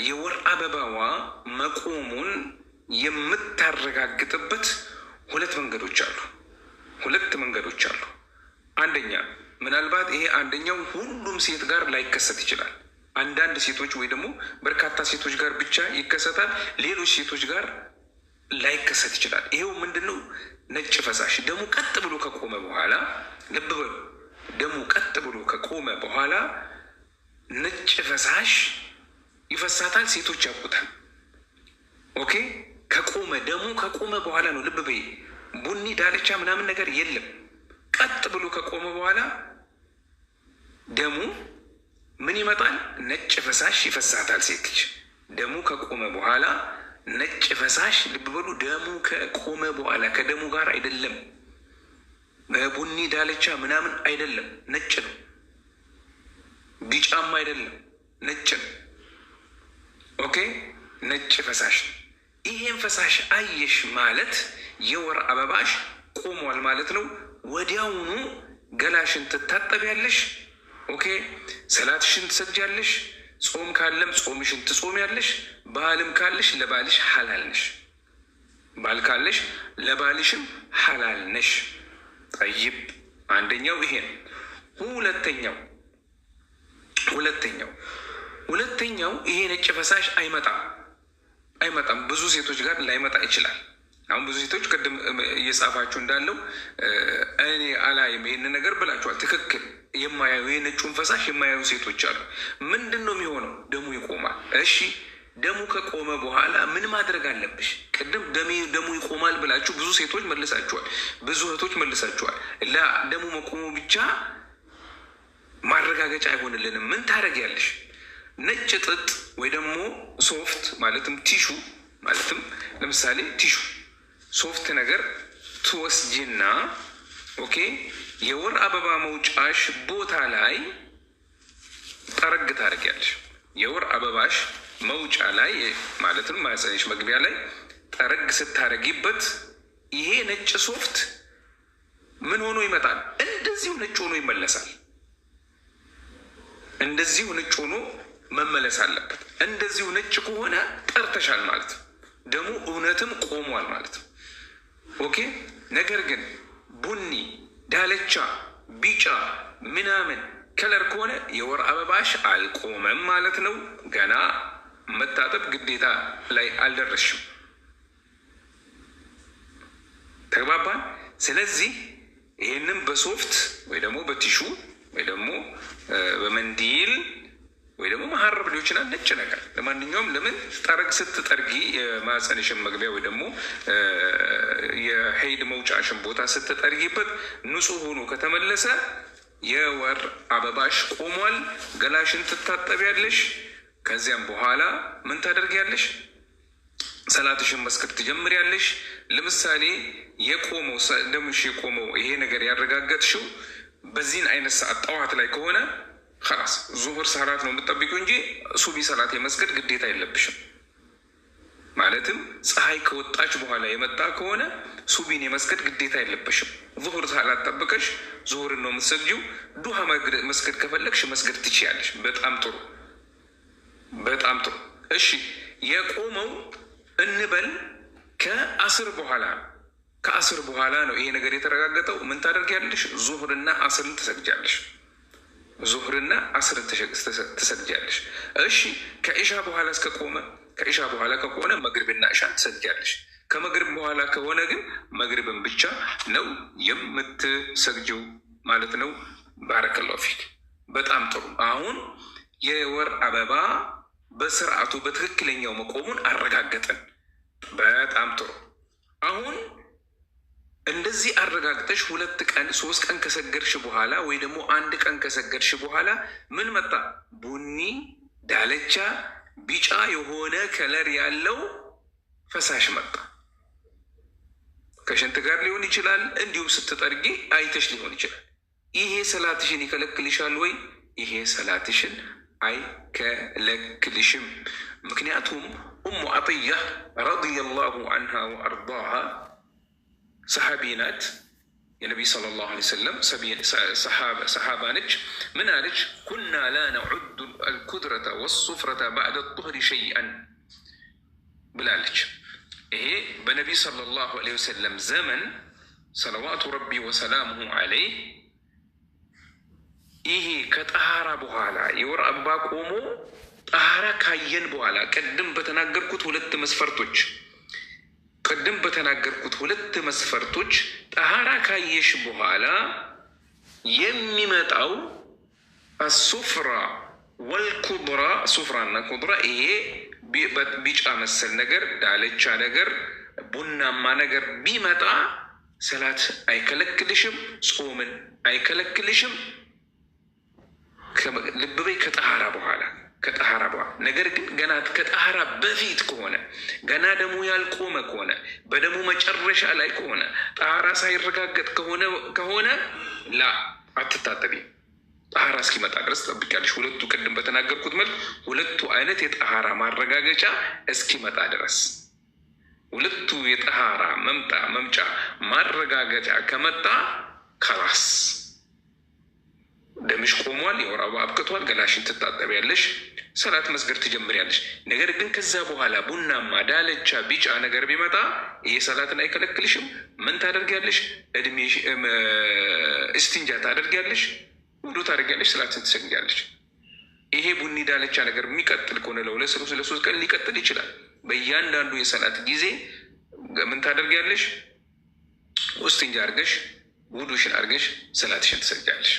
የወር አበባዋ መቆሙን የምታረጋግጥበት ሁለት መንገዶች አሉ። አንደኛ ምናልባት ይሄ አንደኛው ሁሉም ሴት ጋር ላይከሰት ይችላል። አንዳንድ ሴቶች ወይ ደግሞ በርካታ ሴቶች ጋር ብቻ ይከሰታል። ሌሎች ሴቶች ጋር ላይከሰት ይችላል። ይሄው ምንድነው? ነጭ ፈሳሽ ደሙ ቀጥ ብሎ ከቆመ በኋላ ልብ በሉ፣ ደሙ ቀጥ ብሎ ከቆመ በኋላ ነጭ ፈሳሽ ይፈሳታል። ሴቶች ያውቁታል። ኦኬ፣ ደሙ ከቆመ በኋላ ነው። ልብ በይ፣ ቡኒ ዳልቻ ምናምን ነገር የለም። ቀጥ ብሎ ከቆመ በኋላ ደሙ ምን ይመጣል? ነጭ ፈሳሽ ይፈሳታል ሴት ልጅ። ደሙ ከቆመ በኋላ ነጭ ፈሳሽ፣ ልብ በሉ፣ ደሙ ከቆመ በኋላ ከደሙ ጋር አይደለም፣ ቡኒ ዳልቻ ምናምን አይደለም፣ ነጭ ነው። ቢጫም አይደለም፣ ነጭ ነው። ኦኬ፣ ነጭ ፈሳሽ ነው። ይሄን ፈሳሽ አየሽ ማለት የወር አበባሽ ቆሟል ማለት ነው። ወዲያውኑ ገላሽን ትታጠቢያለሽ። ኦኬ፣ ሰላትሽን ትሰግጃለሽ። ጾም ካለም ጾምሽን ትጾሚያለሽ። ባልም ካለሽ ለባልሽ ሐላል ነሽ። ባል ካለሽ ለባልሽም ሐላል ነሽ። ጠይብ፣ አንደኛው ይሄ ነው። ሁለተኛው ይሄ ነጭ ፈሳሽ አይመጣም። ብዙ ሴቶች ጋር ላይመጣ ይችላል። አሁን ብዙ ሴቶች ቅድም እየጻፋችሁ እንዳለው እኔ አላይም ይህን ነገር ብላችኋል። ትክክል። የማያዩ የነጩን ፈሳሽ የማያዩ ሴቶች አሉ። ምንድን ነው የሚሆነው? ደሙ ይቆማል። እሺ፣ ደሙ ከቆመ በኋላ ምን ማድረግ አለብሽ? ቅድም ደሙ ይቆማል ብላችሁ ብዙ ሴቶች መልሳችኋል፣ ብዙ እህቶች መልሳችኋል። ደሙ መቆሙ ብቻ ማረጋገጫ አይሆንልንም። ምን ታደርጊያለሽ? ነጭ ጥጥ ወይ ደግሞ ሶፍት ማለትም ቲሹ ማለትም ለምሳሌ ቲሹ ሶፍት ነገር ትወስጂና ኦኬ፣ የወር አበባ መውጫሽ ቦታ ላይ ጠረግ ታደርጊያለሽ። የወር አበባሽ መውጫ ላይ ማለትም ማህፀንሽ መግቢያ ላይ ጠረግ ስታደርጊበት ይሄ ነጭ ሶፍት ምን ሆኖ ይመጣል? እንደዚሁ ነጭ ሆኖ ይመለሳል። እንደዚሁ ነጭ ሆኖ መመለስ አለበት። እንደዚሁ ነጭ ከሆነ ጠርተሻል ማለት ነው። ደሙ እውነትም ቆሟል ማለት ነው። ኦኬ። ነገር ግን ቡኒ፣ ዳለቻ፣ ቢጫ ምናምን ከለር ከሆነ የወር አበባሽ አልቆመም ማለት ነው። ገና መታጠብ ግዴታ ላይ አልደረስሽም። ተግባባን? ስለዚህ ይህንም በሶፍት ወይ ደግሞ በቲሹ ወይ ደግሞ በመንዲል ወይ ደግሞ መሀረብ ሊሆን ይችላል፣ ነጭ ነገር። ለማንኛውም ለምን ስትጠርጊ የማህፀንሽን መግቢያ ወይ ደግሞ የሄድ መውጫሽን ቦታ ስትጠርጊበት ንጹህ ሆኖ ከተመለሰ የወር አበባሽ ቆሟል። ገላሽን ትታጠቢያለሽ። ከዚያም በኋላ ምን ታደርጊያለሽ? ሰላትሽን መስገድ ትጀምሪያለሽ። ለምሳሌ ደምሽ የቆመው ይሄ ነገር ያረጋገጥሽው በዚህን አይነት ሰዓት ጠዋት ላይ ከሆነ ኸላስ ዙሁር ሰላት ነው የምትጠብቂው እንጂ ሱቢ ሰላት የመስገድ ግዴታ የለብሽም። ማለትም ፀሐይ ከወጣች በኋላ የመጣ ከሆነ ሱቢን የመስገድ ግዴታ የለብሽም። ዙሁር ሰላት ጠብቀሽ ዙሁርን ነው የምትሰግጂው። ዱሃ መስገድ ከፈለግሽ መስገድ ትችያለሽ። በጣም ጥሩ። እሺ፣ የቆመው እንበል ከአስር በኋላ ነው ይሄ ነገር የተረጋገጠው። ምን ታደርጊያለሽ? ዙሁርና አስርን ትሰግጃለሽ። እሺ፣ ከኢሻ በኋላ ከኢሻ በኋላ ከሆነ መግሪብና ኢሻ ትሰግጃለሽ። ከመግሪብ በኋላ ከሆነ ግን መግሪብን ብቻ ነው የምትሰግጂው ማለት ነው። ባረከላሁ ፊክ። በጣም ጥሩ። አሁን የወር አበባ በስርዓቱ በትክክለኛው መቆሙን አረጋገጠን። በጣም ጥሩ። አሁን እንደዚህ አረጋግጠሽ 2 ቀን 3 ቀን ከሰገድሽ በኋላ ወይ ደግሞ 1 ቀን ከሰገድሽ በኋላ ምን መጣ? ቡኒ፣ ዳለቻ፣ ቢጫ የሆነ ከለር ያለው ፈሳሽ መጣ። ከሽንት ጋር ሊሆን ይችላል፣ እንዲሁም ስትጠርጊ አይተሽ ሊሆን ይችላል። ይሄ ሰላትሽን ይከለክልሻል ወይ? ይሄ ሰላትሽን አይከለክልሽም። ምክንያቱም ኡሙ አጥያ ረዲየላሁ አንሃ ወአርዳሃ ሰሐቢ ናት። የነቢይ ሰለላሁ ዐለይሂ ወሰለም ሰሓባ ነች። ምን አለች? ኩና ላ ነዑዱ አልኩድረተ ወሱፍረተ ባዕደ ጡህሪ ሸይአን ብላለች። ይሄ በነቢይ ሰለላሁ ዐለይሂ ወሰለም ዘመን ሰለዋቱ ረቢ ወሰላሙሁ ዐለይህ ይሄ ከጠሃራ በኋላ የወር አበባ ቆሞ ጠሃራ ካየን በኋላ ቅድም በተናገርኩት ሁለት መስፈርቶች ጠሃራ ካየሽ በኋላ የሚመጣው አሱፍራ ወልኩድራ፣ ሱፍራና ኩድራ ይሄ ቢጫ መሰል ነገር፣ ዳለቻ ነገር፣ ቡናማ ነገር ቢመጣ ሰላት አይከለክልሽም፣ ጾምን አይከለክልሽም። ልብ በይ ከጠሃራ በኋላ ነገር ግን ገና ከጠሃራ በፊት ከሆነ ገና ደሙ ያልቆመ ከሆነ በደሙ መጨረሻ ላይ ከሆነ ጠሃራ ሳይረጋገጥ ከሆነ ላ አትታጠቢ። ጠሃራ እስኪመጣ ድረስ ጠብቂያለሽ። ሁለቱ ቅድም በተናገርኩት መልክ ሁለቱ አይነት የጠሃራ ማረጋገጫ እስኪመጣ ድረስ ሁለቱ የጠሃራ መምጫ ማረጋገጫ ከመጣ ከላስ ደምሽ ቆሟል፣ የወር አበባ አብቅቷል፣ ገላሽን ትታጠቢያለሽ፣ ሰላት መስገድ ትጀምሪያለሽ። ነገር ግን ከዛ በኋላ ቡናማ፣ ዳለቻ፣ ቢጫ ነገር ቢመጣ ይሄ ሰላትን አይከለክልሽም። ምን ታደርጊያለሽ? እስቲንጃ ታደርጊያለሽ፣ ውዱ ታደርጊያለሽ፣ ሰላትን ትሰግጃለሽ። ይሄ ቡኒ ዳለቻ ነገር የሚቀጥል ከሆነ ለ2-3 ቀን ሊቀጥል ይችላል። በእያንዳንዱ የሰላት ጊዜ ምን ታደርጊያለሽ? እስቲንጃ አድርገሽ ውዱሽን አድርገሽ ሰላትሽን ትሰግጃለሽ።